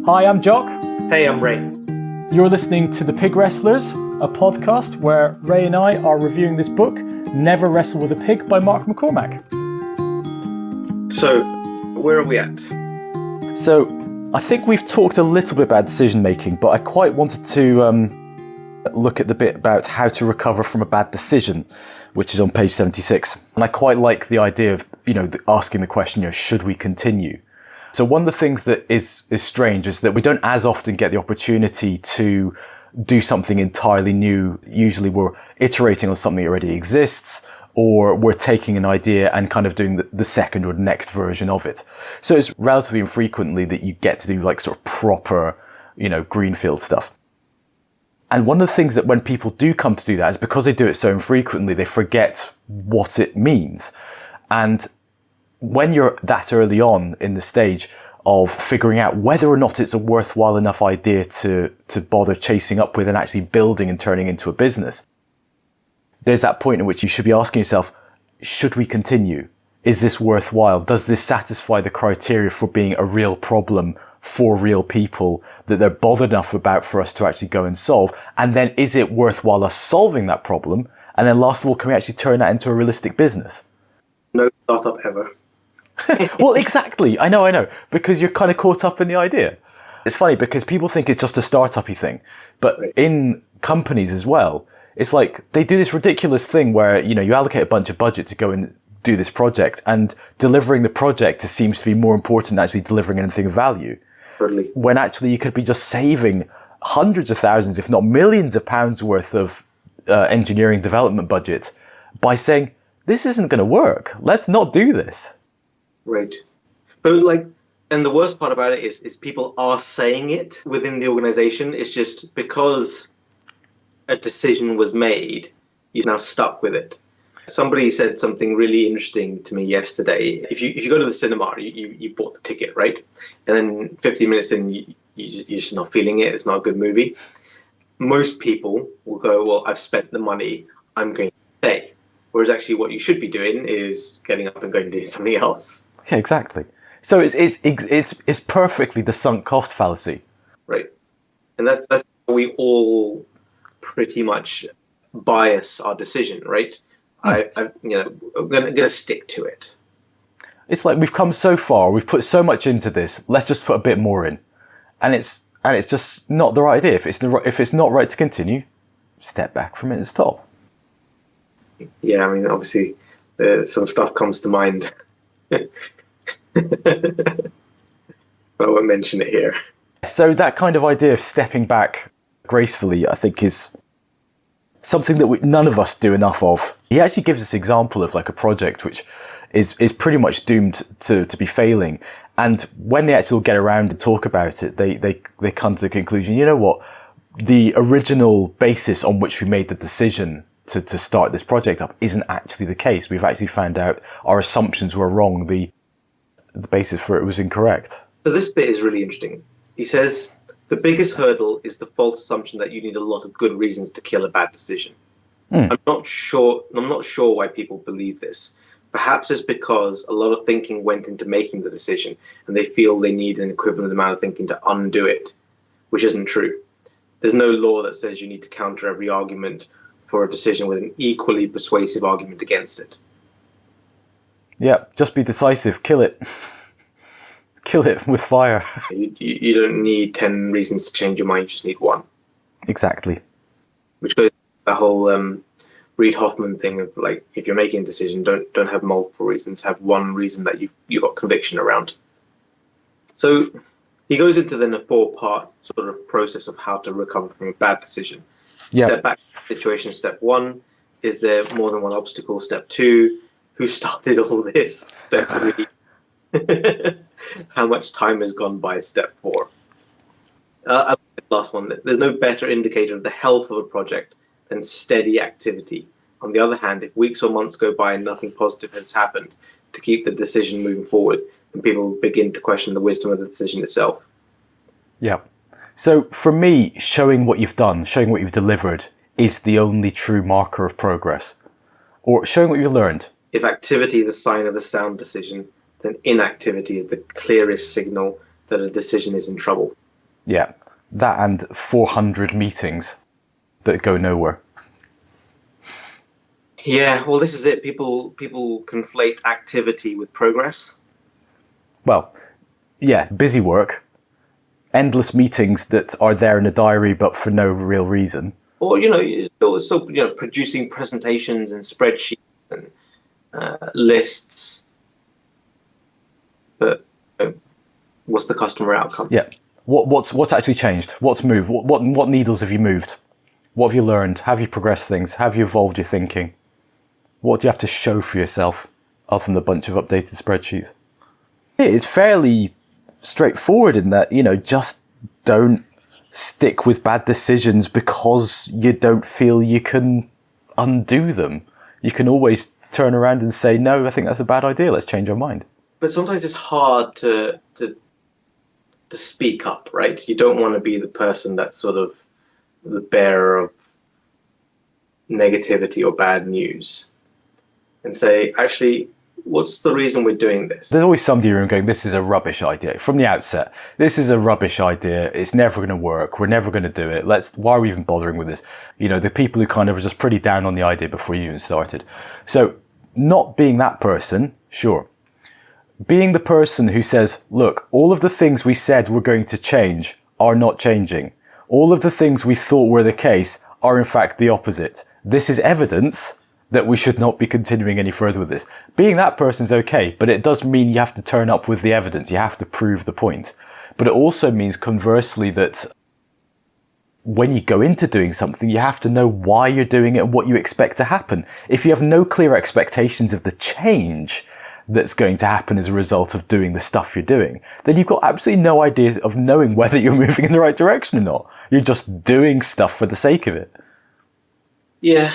Hi, I'm Jock. Hey, I'm Ray. You're listening to The Pig Wrestlers, a podcast where Ray and I are reviewing this book, Never Wrestle With A Pig by Mark McCormack. So, where are we at? So, I think we've talked a little bit about decision making, but I quite wanted to look at the bit about how to recover from a bad decision, which is on page 76. And I quite like the idea of, asking the question, should we continue? So one of the things that is strange is that we don't as often get the opportunity to do something entirely new. Usually we're iterating on something that already exists, or we're taking an idea and kind of doing the second or next version of it. So it's relatively infrequently that you get to do like sort of proper, greenfield stuff. And one of the things that when people do come to do that is because they do it so infrequently, they forget what it means. And when you're that early on in the stage of figuring out whether or not it's a worthwhile enough idea to bother chasing up with and actually building and turning into a business, there's that point in which you should be asking yourself, should we continue? Is this worthwhile? Does this satisfy the criteria for being a real problem for real people that they're bothered enough about for us to actually go and solve? And then is it worthwhile us solving that problem? And then last of all, can we actually turn that into a realistic business? No startup ever. Well, exactly. I know. Because you're kind of caught up in the idea. It's funny because people think it's just a startup-y thing. But in companies as well, it's like they do this ridiculous thing where, you allocate a bunch of budget to go and do this project, and delivering the project seems to be more important than actually delivering anything of value. Totally. When actually you could be just saving hundreds of thousands, if not millions of pounds worth of engineering development budget by saying, this isn't going to work. Let's not do this. Right. But and the worst part about it is people are saying it within the organization. It's just because a decision was made, you're now stuck with it. Somebody said something really interesting to me yesterday. If you go to the cinema, you bought the ticket, right? And then 15 minutes in, you're just not feeling it. It's not a good movie. Most people will go, well, I've spent the money, I'm going to stay. Whereas actually what you should be doing is getting up and going to do something else. Yeah, exactly. So it's perfectly the sunk cost fallacy. Right. And that's how we all pretty much bias our decision, right? I'm going to stick to it. It's like we've come so far, we've put so much into this. Let's just put a bit more in, and it's just not the right idea. If it's not right to continue, step back from it and stop. Yeah, I mean, obviously, some stuff comes to mind. But I won't mention it here. So that kind of idea of stepping back gracefully, I think, is something that none of us do enough of. He actually gives us an example of like a project which is pretty much doomed to be failing. And when they actually get around and talk about it, they come to the conclusion, you know what? The original basis on which we made the decision to start this project up isn't actually the case. We've actually found out our assumptions were wrong. The basis for it was incorrect. So this bit is really interesting. He says, the biggest hurdle is the false assumption that you need a lot of good reasons to kill a bad decision. I'm not sure why people believe this. Perhaps it's because a lot of thinking went into making the decision and they feel they need an equivalent amount of thinking to undo it, which isn't true. There's no law that says you need to counter every argument for a decision with an equally persuasive argument against it. Yeah, just be decisive. Kill it. Kill it with fire. You don't need 10 reasons to change your mind. You just need one. Exactly. Which goes to the whole Reid Hoffman thing of like, if you're making a decision, don't have multiple reasons. Have one reason that you've got conviction around. So he goes into then a 4-part sort of process of how to recover from a bad decision. Yeah. Step back situation. Step 1, is there more than one obstacle? Step 2, who started all this? Step 3, how much time has gone by? Step 4. I like the last one. There's no better indicator of the health of a project than steady activity. On the other hand, if weeks or months go by and nothing positive has happened to keep the decision moving forward, then people begin to question the wisdom of the decision itself. Yeah. So for me, showing what you've done, showing what you've delivered is the only true marker of progress. Or showing what you've learned. If activity is a sign of a sound decision, then inactivity is the clearest signal that a decision is in trouble. Yeah, that and 400 meetings that go nowhere. Yeah, well, this is it. People conflate activity with progress. Well, yeah, busy work, endless meetings that are there in a diary but for no real reason. Or still producing presentations and spreadsheets and lists. But what's the customer outcome? Yeah. What's actually changed? What's moved? What needles have you moved? What have you learned? Have you progressed things? Have you evolved your thinking? What do you have to show for yourself other than a bunch of updated spreadsheets? It's fairly straightforward in that, just don't stick with bad decisions because you don't feel you can undo them. You can always turn around and say, no, I think that's a bad idea. Let's change our mind. But sometimes it's hard to speak up, right? You don't want to be the person that's sort of the bearer of negativity or bad news and say, actually, what's the reason we're doing this? There's always somebody in the room going, this is a rubbish idea. From the outset, this is a rubbish idea. It's never going to work. We're never going to do it. Why are we even bothering with this? The people who kind of were just pretty down on the idea before you even started. So not being that person, sure. Being the person who says, look, all of the things we said were going to change are not changing. All of the things we thought were the case are in fact the opposite. This is evidence that we should not be continuing any further with this. Being that person's okay, but it does mean you have to turn up with the evidence. You have to prove the point. But it also means conversely that when you go into doing something, you have to know why you're doing it and what you expect to happen. If you have no clear expectations of the change that's going to happen as a result of doing the stuff you're doing, then you've got absolutely no idea of knowing whether you're moving in the right direction or not. You're just doing stuff for the sake of it. Yeah,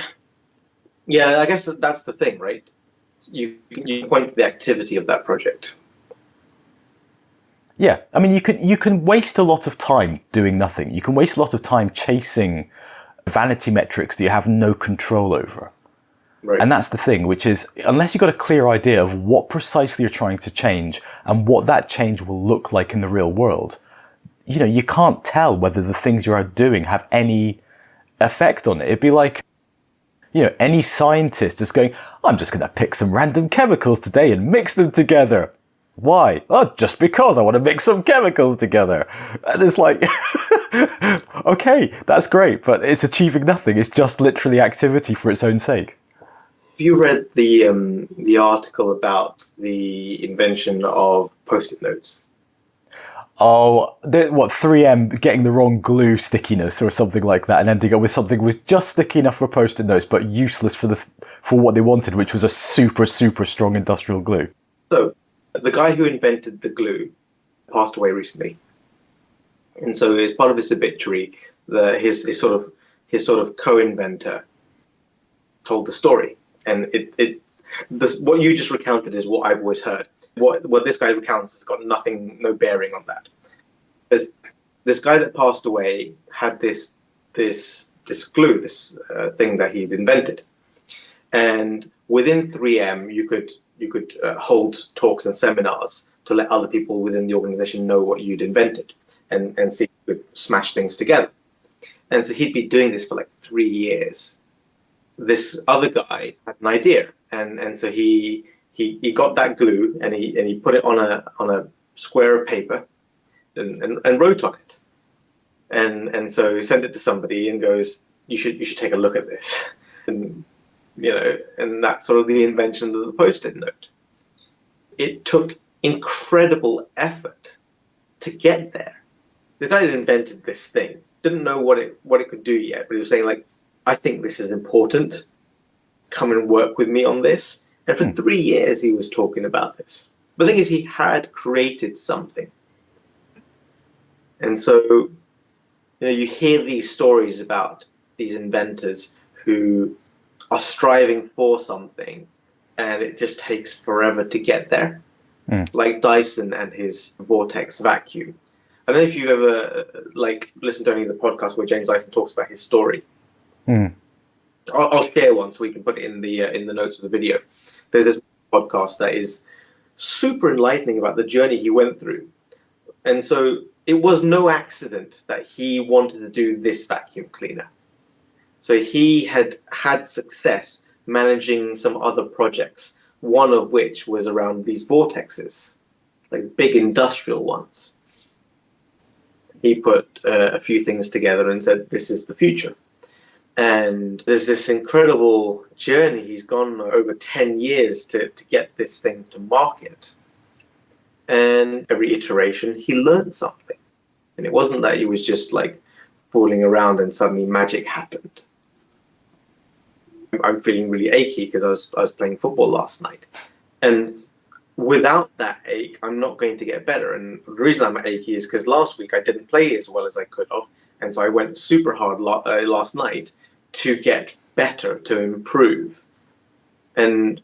I guess that's the thing, right? You point to the activity of that project. Yeah, I mean, you can waste a lot of time doing nothing. You can waste a lot of time chasing vanity metrics that you have no control over. Right. And that's the thing, which is, unless you've got a clear idea of what precisely you're trying to change and what that change will look like in the real world, you can't tell whether the things you are doing have any effect on it. It'd be like, any scientist is going, I'm just going to pick some random chemicals today and mix them together. Why? Oh, just because I want to mix some chemicals together. And it's like, okay, that's great, but it's achieving nothing. It's just literally activity for its own sake. Have you read the article about the invention of Post-it notes? Oh, 3M getting the wrong glue stickiness or something like that and ending up with something with just sticky enough for Post-it notes but useless for what they wanted, which was a super, super strong industrial glue. So the guy who invented the glue passed away recently. And so as part of his obituary, his sort of co-inventor told the story. And what you just recounted is what I've always heard. What this guy recounts has got no bearing on that. This guy that passed away had this glue, this thing that he'd invented, and within 3M you could hold talks and seminars to let other people within the organization know what you'd invented, and see if you could smash things together. And so he'd be doing this for like 3 years. This other guy had an idea, and so he got that glue and he put it on a square of paper and wrote on it, and so he sent it to somebody and goes, you should take a look at this, and that's sort of the invention of the Post-it note. It took incredible effort to get there. The guy that invented this thing didn't know what it could do yet, but he was saying, like, I think this is important. Come and work with me on this. And for 3 years, he was talking about this. But the thing is, he had created something. And so, you hear these stories about these inventors who are striving for something, and it just takes forever to get there. Like Dyson and his Vortex vacuum. I don't know if you've ever listened to any of the podcasts where James Dyson talks about his story. I'll share one so we can put it in the notes of the video. There's this podcast that is super enlightening about the journey he went through. And so it was no accident that he wanted to do this vacuum cleaner. So he had had success managing some other projects, one of which was around these vortexes, like big industrial ones. He put a few things together and said, this is the future. And there's this incredible journey. He's gone over 10 years to get this thing to market. And every iteration, he learned something. And it wasn't that he was just like fooling around and suddenly magic happened. I'm feeling really achy because I was playing football last night. And without that ache, I'm not going to get better. And the reason I'm achy is because last week I didn't play as well as I could have. And so I went super hard last night to get better, to improve. And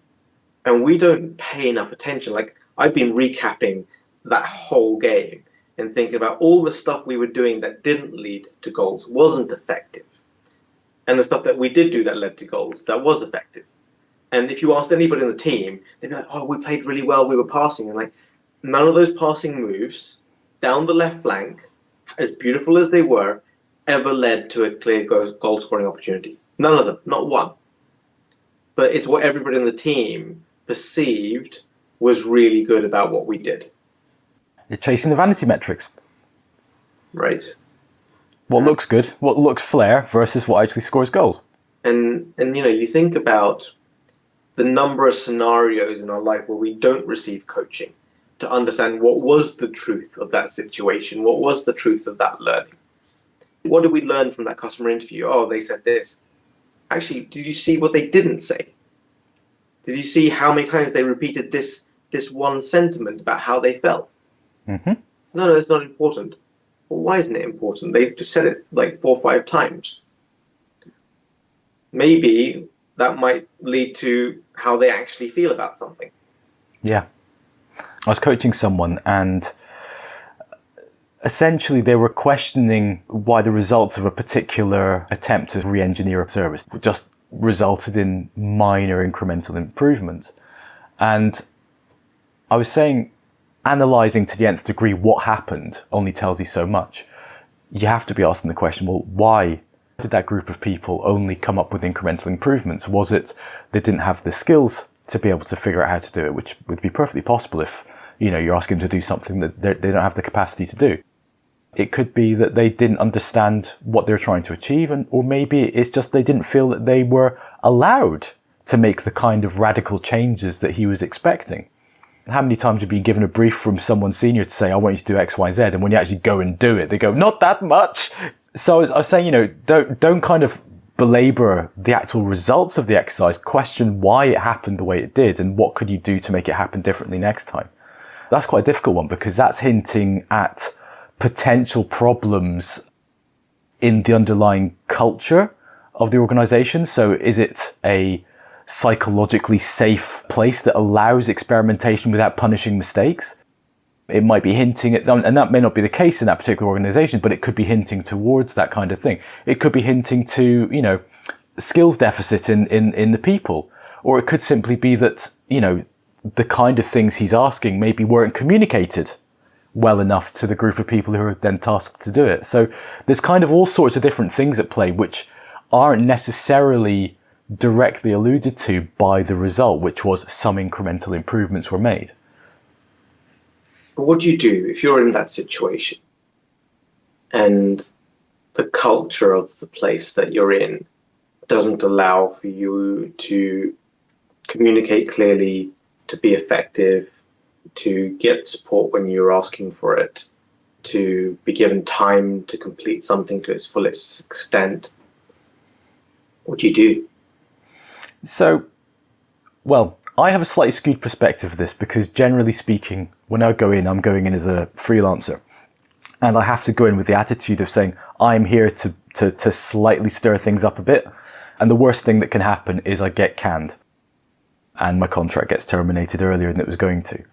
we don't pay enough attention. Like, I've been recapping that whole game and thinking about all the stuff we were doing that didn't lead to goals, wasn't effective. And the stuff that we did do that led to goals, that was effective. And if you asked anybody on the team, they'd be like, oh, we played really well, we were passing. And like, none of those passing moves down the left flank, as beautiful as they were, ever led to a clear goal scoring opportunity. None of them, not one. But it's what everybody on the team perceived was really good about what we did. You're chasing the vanity metrics. Right. What looks good, what looks flair versus what actually scores goals. And you know, you think about the number of scenarios in our life where we don't receive coaching to understand what was the truth of that situation, what was the truth of that learning. What did we learn from that customer interview? Oh, they said this. Actually, did you see what they didn't say? Did you see how many times they repeated this one sentiment about how they felt? Mm-hmm. No, it's not important. Well, why isn't it important? They've just said it like 4 or 5 times. Maybe that might lead to how they actually feel about something. Yeah. I was coaching someone and essentially they were questioning why the results of a particular attempt to re-engineer a service just resulted in minor incremental improvements. And I was saying, analysing to the nth degree what happened only tells you so much. You have to be asking the question, well, why did that group of people only come up with incremental improvements? Was it they didn't have the skills to be able to figure out how to do it, which would be perfectly possible if, you know, you're asking them to do something that they don't have the capacity to do. It could be that they didn't understand what they're trying to achieve, or maybe it's just they didn't feel that they were allowed to make the kind of radical changes that he was expecting. How many times have you been given a brief from someone senior to say, I want you to do X, Y, Z, and when you actually go and do it, they go, not that much. So I was saying, you know, don't kind of belabor the actual results of the exercise. Question why it happened the way it did, and what could you do to make it happen differently next time. That's quite a difficult one because that's hinting at potential problems in the underlying culture of the organization. So is it a psychologically safe place that allows experimentation without punishing mistakes? It might be hinting at, and that may not be the case in that particular organization, but it could be hinting towards that kind of thing. It could be hinting to, you know, skills deficit in the people, or it could simply be that, you know, the kind of things he's asking maybe weren't communicated well enough to the group of people who are then tasked to do it. So there's kind of all sorts of different things at play which aren't necessarily directly alluded to by the result, which was some incremental improvements were made. But what do you do if you're in that situation and the culture of the place that you're in doesn't allow for you to communicate clearly, to be effective, to get support when you're asking for it, to be given time to complete something to its fullest extent? What do you do? So, well, I have a slightly skewed perspective of this because generally speaking, when I go in, I'm going in as a freelancer. And I have to go in with the attitude of saying, I'm here to slightly stir things up a bit. And the worst thing that can happen is I get canned and my contract gets terminated earlier than it was going to.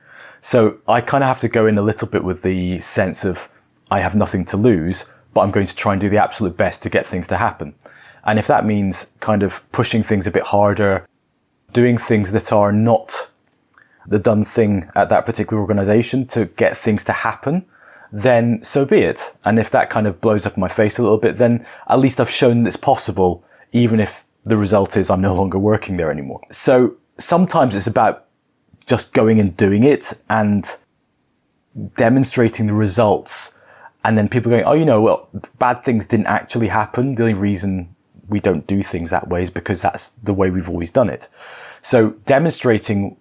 So I kind of have to go in a little bit with the sense of I have nothing to lose, but I'm going to try and do the absolute best to get things to happen. And if that means kind of pushing things a bit harder, doing things that are not the done thing at that particular organization to get things to happen, then so be it. And if that kind of blows up in my face a little bit, then at least I've shown that it's possible, even if the result is I'm no longer working there anymore. So sometimes it's about just going and doing it and demonstrating the results. And then people going, oh, well, bad things didn't actually happen. The only reason we don't do things that way is because that's the way we've always done it. So demonstrating,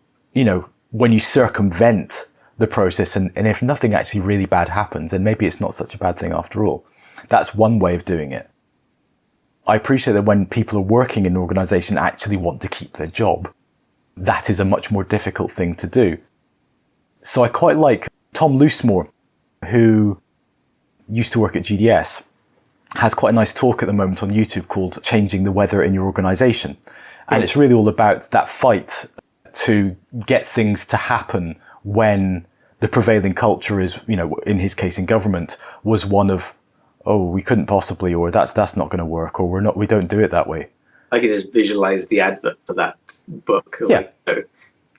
when you circumvent the process and if nothing actually really bad happens, then maybe it's not such a bad thing after all. That's one way of doing it. I appreciate that when people are working in an organization actually want to keep their job, that is a much more difficult thing to do. So I quite like Tom Loosemore, who used to work at GDS, has quite a nice talk at the moment on YouTube called Changing the Weather in Your Organization. And it's really all about that fight to get things to happen when the prevailing culture is, in his case in government, was one of, oh, we couldn't possibly, or that's not going to work, or we don't do it that way. I can just visualize the advert for that book. Yeah.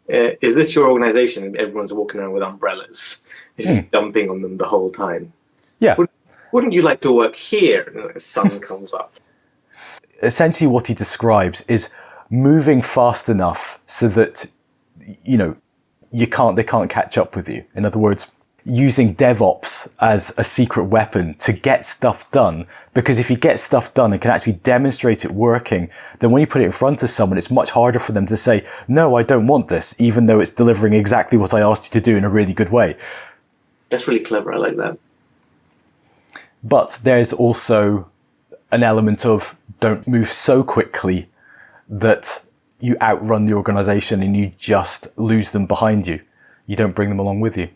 Is this your organization? And everyone's walking around with umbrellas, just dumping on them the whole time. Yeah. Wouldn't you like to work here? And the sun comes up. Essentially what he describes is moving fast enough so that, they can't catch up with you. In other words, using DevOps as a secret weapon to get stuff done. Because if you get stuff done and can actually demonstrate it working, then when you put it in front of someone, it's much harder for them to say, no, I don't want this, even though it's delivering exactly what I asked you to do in a really good way. That's really clever. I like that. But there's also an element of don't move so quickly that you outrun the organization and you just lose them behind you. You don't bring them along with you.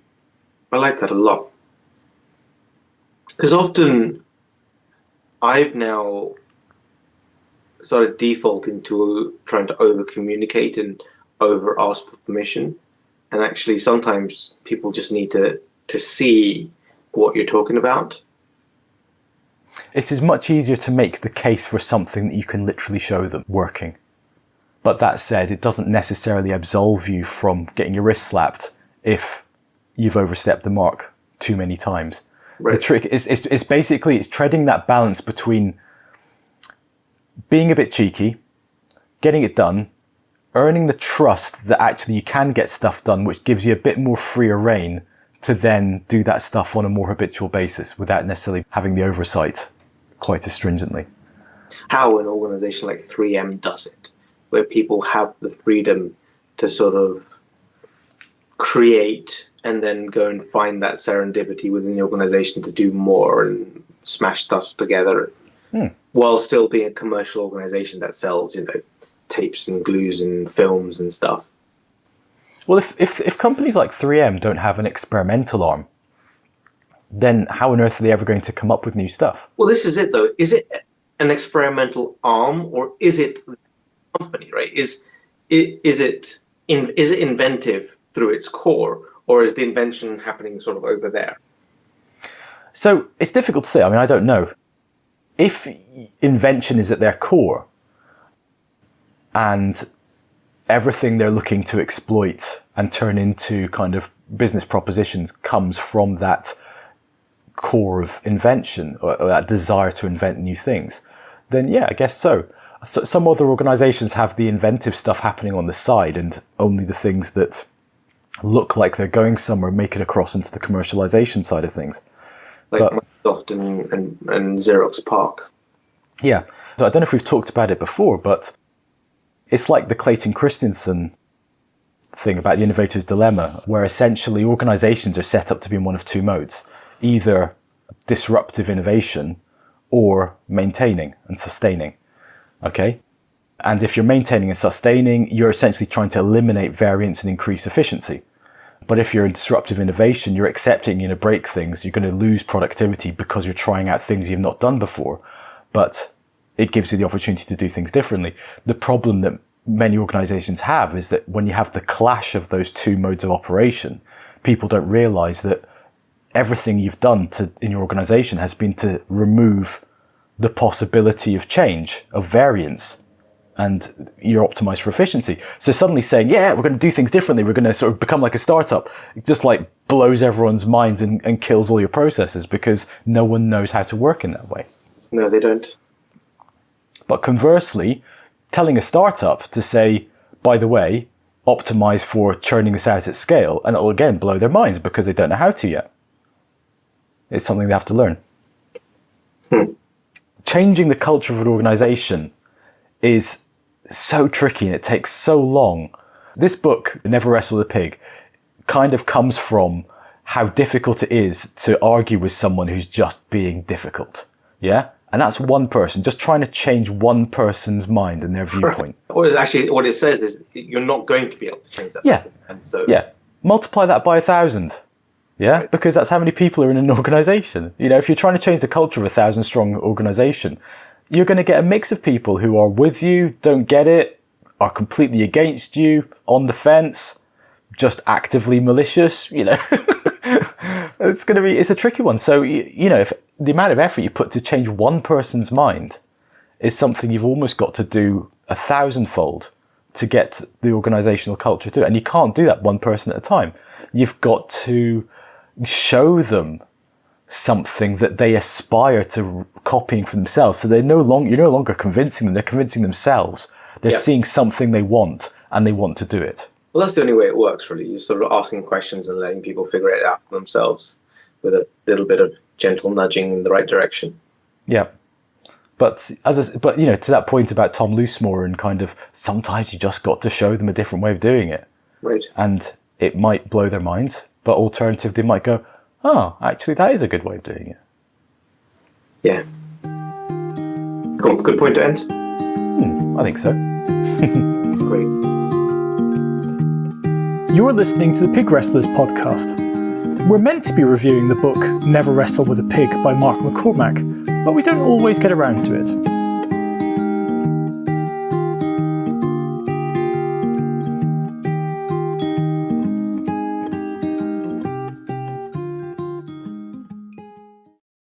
I like that a lot. Because often I've now started defaulting to trying to over-communicate and over-ask for permission. And actually sometimes people just need to see what you're talking about. It is much easier to make the case for something that you can literally show them working. But that said, it doesn't necessarily absolve you from getting your wrist slapped if you've overstepped the mark too many times. Right. The trick is basically treading that balance between being a bit cheeky, getting it done, earning the trust that actually you can get stuff done, which gives you a bit more freer rein to then do that stuff on a more habitual basis without necessarily having the oversight quite as stringently. How an organization like 3M does it, where people have the freedom to sort of create and then go and find that serendipity within the organization to do more and smash stuff together, while still being a commercial organization that sells, tapes and glues and films and stuff. Well, if companies like 3M don't have an experimental arm, then how on earth are they ever going to come up with new stuff? Well, this is it, though. Is it an experimental arm, or is it a company, right? Is it inventive through its core, or is the invention happening sort of over there? So it's difficult to say. I mean, I don't know. If invention is at their core and everything they're looking to exploit and turn into kind of business propositions comes from that core of invention or that desire to invent new things, then yeah, I guess so. Some other organizations have the inventive stuff happening on the side and only the things that look like they're going somewhere make it across into the commercialization side of things. Like Microsoft and Xerox PARC. Yeah. So I don't know if we've talked about it before, but it's like the Clayton Christensen thing about the innovator's dilemma, where essentially organizations are set up to be in one of two modes, either disruptive innovation or maintaining and sustaining. Okay? And if you're maintaining and sustaining, you're essentially trying to eliminate variance and increase efficiency. But if you're in disruptive innovation, you're accepting you're going to break things, you're going to lose productivity because you're trying out things you've not done before. But it gives you the opportunity to do things differently. The problem that many organizations have is that when you have the clash of those two modes of operation, people don't realize that everything you've done in your organization has been to remove the possibility of change, of variance, and you're optimized for efficiency. So suddenly saying, yeah, we're going to do things differently, we're going to sort of become like a startup, just like blows everyone's minds and kills all your processes because no one knows how to work in that way. No, they don't. But conversely, telling a startup to say, by the way, optimize for churning this out at scale, and it'll again blow their minds because they don't know how to yet. It's something they have to learn. Changing the culture of an organization is so tricky and it takes so long. This book, Never Wrestle with a Pig, kind of comes from how difficult it is to argue with someone who's just being difficult. Yeah? And that's one person, just trying to change one person's mind and their viewpoint. What it says is you're not going to be able to change that person. And so multiply that by 1,000. Yeah, right. Because that's how many people are in an organization. You know, if you're trying to change the culture of a 1,000-strong organization, you're going to get a mix of people who are with you, don't get it, are completely against you, on the fence, just actively malicious, you know. It's a tricky one. So, you know, if the amount of effort you put to change one person's mind is something you've almost got to do 1,000-fold to get the organizational culture to it. And you can't do that one person at a time. You've got to show them something that they aspire to copying for themselves. So you're no longer convincing them, they're convincing themselves. They're seeing something they want and they want to do it. Well, that's the only way it works, really. You're sort of asking questions and letting people figure it out for themselves with a little bit of gentle nudging in the right direction. Yeah. But you know, to that point about Tom Loosemore and kind of sometimes you just got to show them a different way of doing it. Right. And it might blow their minds, but alternatively they might go, oh, actually that is a good way of doing it. Yeah. Cool. Good point to end. I think so. Great. You're listening to the Pig Wrestlers podcast. We're meant to be reviewing the book Never Wrestle With A Pig by Mark McCormack, but we don't always get around to it.